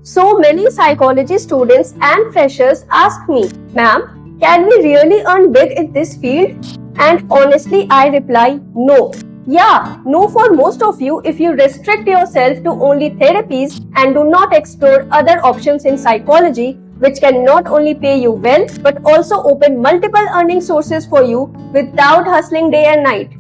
So many psychology students and freshers ask me, ma'am, can we really earn big in this field? And honestly, I reply, no. Yeah, no for most of you if you restrict yourself to only therapies and do not explore other options in psychology, which can not only pay you well but also open multiple earning sources for you without hustling day and night.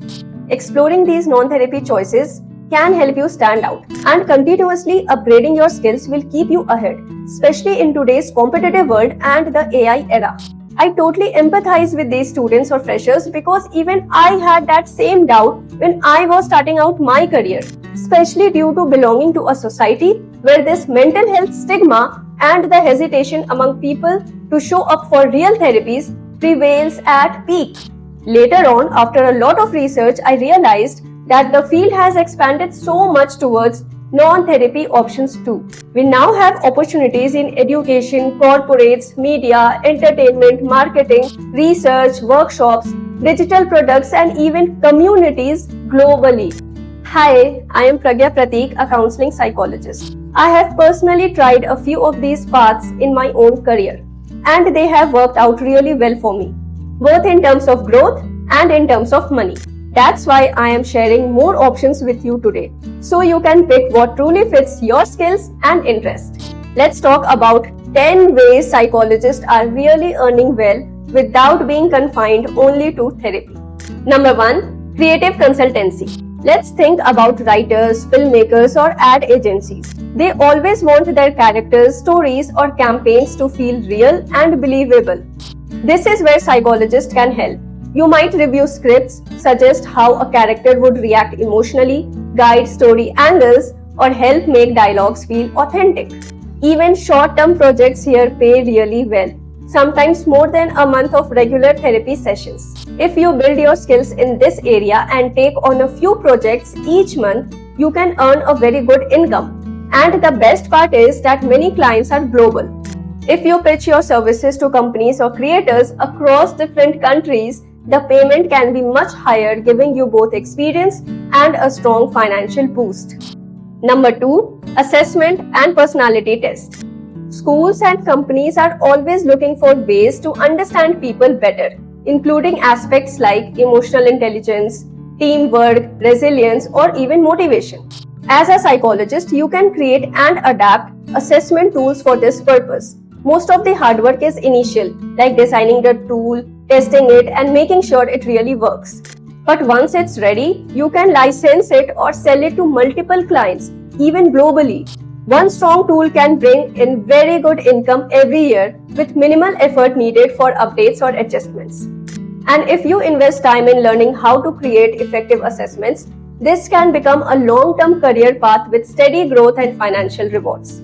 Exploring these non-therapy choices can help you stand out, and continuously upgrading your skills will keep you ahead, especially in today's competitive world and the AI era. I totally empathize with these students or freshers because even I had that same doubt when I was starting out my career, especially due to belonging to a society where this mental health stigma and the hesitation among people to show up for real therapies prevails at peak. Later on, after a lot of research, I realized that the field has expanded so much towards non-therapy options too. We now have opportunities in education, corporates, media, entertainment, marketing, research, workshops, digital products, and even communities globally. Hi, I am Pragya Prateek, a counseling psychologist. I have personally tried a few of these paths in my own career, and they have worked out really well for me, both in terms of growth and in terms of money. That's why I am sharing more options with you today, so you can pick what truly fits your skills and interests. Let's talk about 10 ways psychologists are really earning well without being confined only to therapy. Number 1. Creative consultancy. Let's think about writers, filmmakers, or ad agencies. They always want their characters, stories, or campaigns to feel real and believable. This is where psychologists can help. You might review scripts, suggest how a character would react emotionally, guide story angles, or help make dialogues feel authentic. Even short-term projects here pay really well, sometimes more than a month of regular therapy sessions. If you build your skills in this area and take on a few projects each month, you can earn a very good income. And the best part is that many clients are global. If you pitch your services to companies or creators across different countries, the payment can be much higher, giving you both experience and a strong financial boost. Number 2. Assessment and personality test. Schools and companies are always looking for ways to understand people better, including aspects like emotional intelligence, teamwork, resilience, or even motivation. As a psychologist, you can create and adapt assessment tools for this purpose. Most of the hard work is initial, like designing the tool, testing it, and making sure it really works. But once it's ready, you can license it or sell it to multiple clients, even globally. One strong tool can bring in very good income every year with minimal effort needed for updates or adjustments. And if you invest time in learning how to create effective assessments, this can become a long-term career path with steady growth and financial rewards.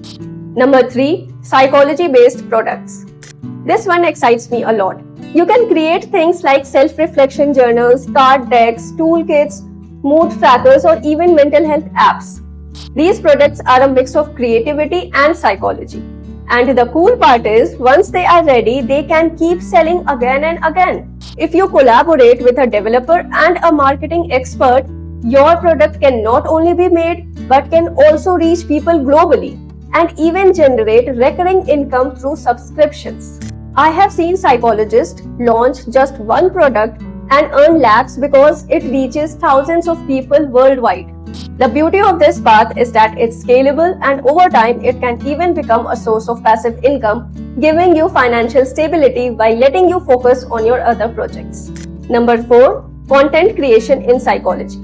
Number 3. Psychology-based products. This one excites me a lot. You can create things like self-reflection journals, card decks, toolkits, mood trackers, or even mental health apps. These products are a mix of creativity and psychology. And the cool part is, once they are ready, they can keep selling again and again. If you collaborate with a developer and a marketing expert, your product can not only be made, but can also reach people globally and even generate recurring income through subscriptions. I have seen psychologists launch just one product and earn lakhs because it reaches thousands of people worldwide. The beauty of this path is that it's scalable, and over time it can even become a source of passive income, giving you financial stability while letting you focus on your other projects. Number 4. Content creation in psychology.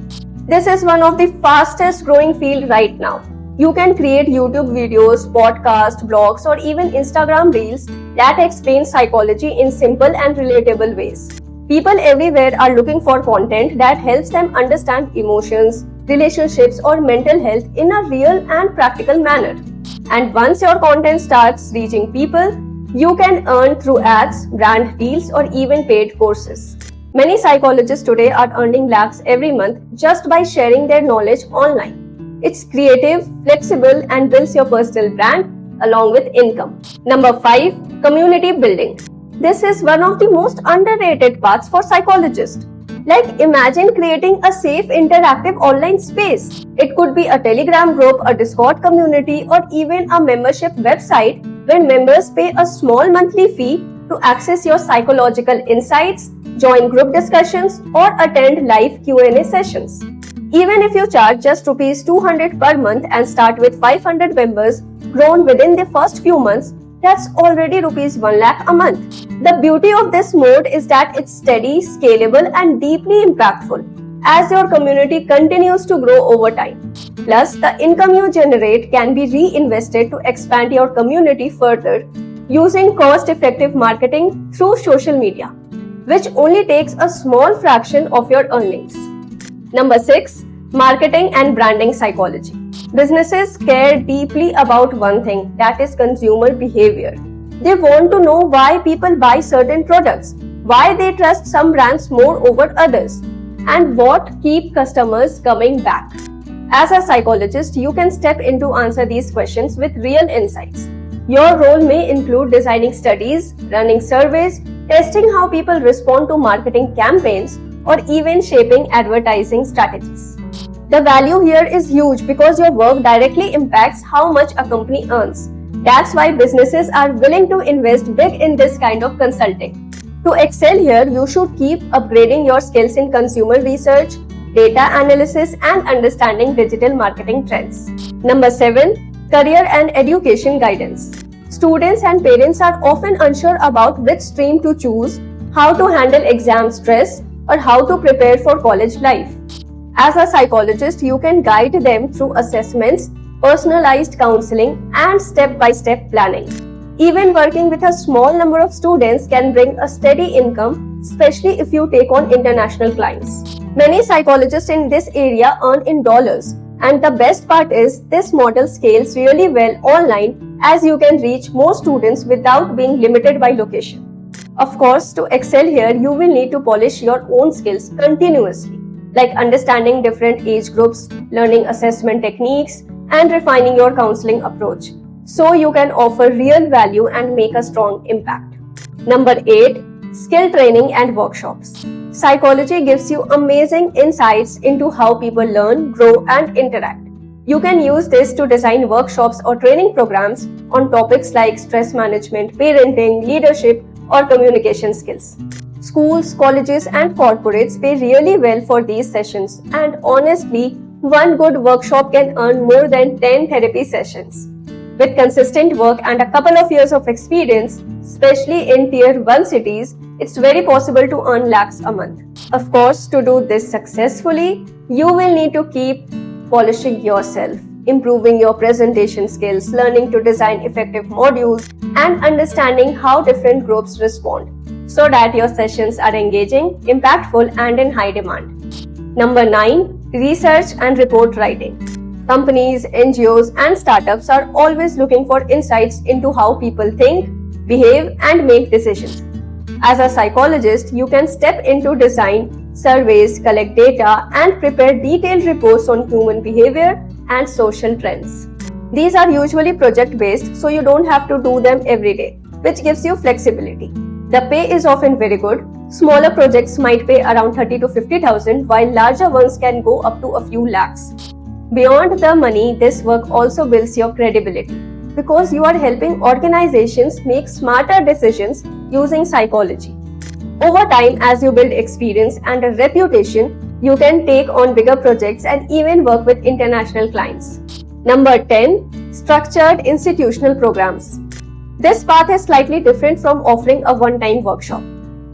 This is one of the fastest growing field right now. You can create YouTube videos, podcasts, blogs, or even Instagram reels that explain psychology in simple and relatable ways. People everywhere are looking for content that helps them understand emotions, relationships, or mental health in a real and practical manner. And once your content starts reaching people, you can earn through ads, brand deals, or even paid courses. Many psychologists today are earning lakhs every month just by sharing their knowledge online. It's creative, flexible, and builds your personal brand along with income. Number 5. Community building. This is one of the most underrated paths for psychologists. Like imagine creating a safe interactive online space. It could be a Telegram group, a Discord community, or even a membership website where members pay a small monthly fee to access your psychological insights, join group discussions, or attend live Q&A sessions. Even if you charge just rupees 200 per month and start with 500 members grown within the first few months, that's already rupees 1 lakh a month. The beauty of this mode is that it's steady, scalable, and deeply impactful as your community continues to grow over time. Plus, the income you generate can be reinvested to expand your community further using cost-effective marketing through social media, which only takes a small fraction of your earnings. Number 6. Marketing and branding psychology. Businesses care deeply about one thing, that is consumer behavior. They want to know why people buy certain products, why they trust some brands more over others, and what keep customers coming back. As a psychologist, you can step in to answer these questions with real insights. Your role may include designing studies, running surveys, testing how people respond to marketing campaigns, or even shaping advertising strategies. The value here is huge because your work directly impacts how much a company earns. That's why businesses are willing to invest big in this kind of consulting. To excel here, you should keep upgrading your skills in consumer research, data analysis, and understanding digital marketing trends. Number 7. Career and education guidance. Students and parents are often unsure about which stream to choose, how to handle exam stress, or how to prepare for college life. As a psychologist, you can guide them through assessments, personalized counseling, and step-by-step planning. Even working with a small number of students can bring a steady income, especially if you take on international clients. Many psychologists in this area earn in dollars, and the best part is this model scales really well online as you can reach more students without being limited by location. Of course, to excel here, you will need to polish your own skills continuously, like understanding different age groups, learning assessment techniques, and refining your counseling approach, so you can offer real value and make a strong impact. Number 8. Skill training and workshops. Psychology gives you amazing insights into how people learn, grow, and interact. You can use this to design workshops or training programs on topics like stress management, parenting, leadership, or communication skills. Schools, colleges, and corporates pay really well for these sessions, and honestly, one good workshop can earn more than 10 therapy sessions. With consistent work and a couple of years of experience, especially in Tier 1 cities, it's very possible to earn lakhs a month. Of course, to do this successfully, you will need to keep polishing yourself, improving your presentation skills, learning to design effective modules, and understanding how different groups respond, so that your sessions are engaging, impactful, and in high demand. Number 9. Research and report writing. Companies, NGOs, and startups are always looking for insights into how people think, behave, and make decisions. As a psychologist, you can step into design surveys, collect data, and prepare detailed reports on human behavior and social trends. These are usually project-based, so you don't have to do them every day, which gives you flexibility. The pay is often very good. Smaller projects might pay around 30 to 50,000, while larger ones can go up to a few lakhs. Beyond the money, this work also builds your credibility, because you are helping organizations make smarter decisions using psychology. Over time, as you build experience and a reputation, you can take on bigger projects and even work with international clients. Number 10. Structured institutional programs. This path is slightly different from offering a one-time workshop.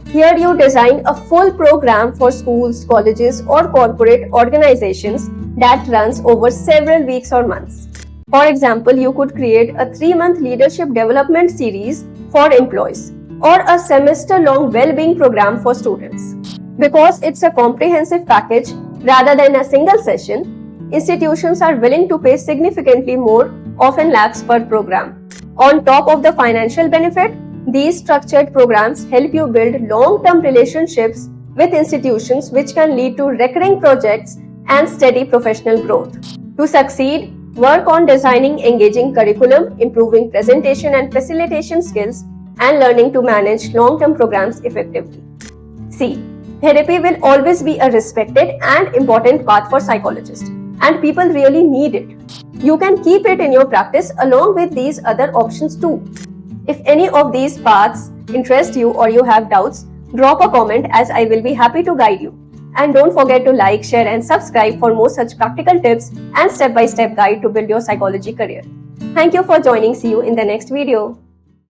Here you design a full program for schools, colleges, or corporate organizations that runs over several weeks or months. For example, you could create a 3-month leadership development series for employees, or a semester-long well-being program for students. Because it's a comprehensive package rather than a single session, institutions are willing to pay significantly more, often lakhs per program. On top of the financial benefit, these structured programs help you build long-term relationships with institutions, which can lead to recurring projects and steady professional growth. To succeed, work on designing engaging curriculum, improving presentation and facilitation skills, and learning to manage long-term programs effectively. See, Therapy will always be a respected and important path for psychologists, and people really need it. You can keep it in your practice along with these other options too. If any of these paths interest you or you have doubts, drop a comment as I will be happy to guide you. And don't forget to like, share and subscribe for more such practical tips and step-by-step guide to build your psychology career. Thank you for joining. See you in the next video.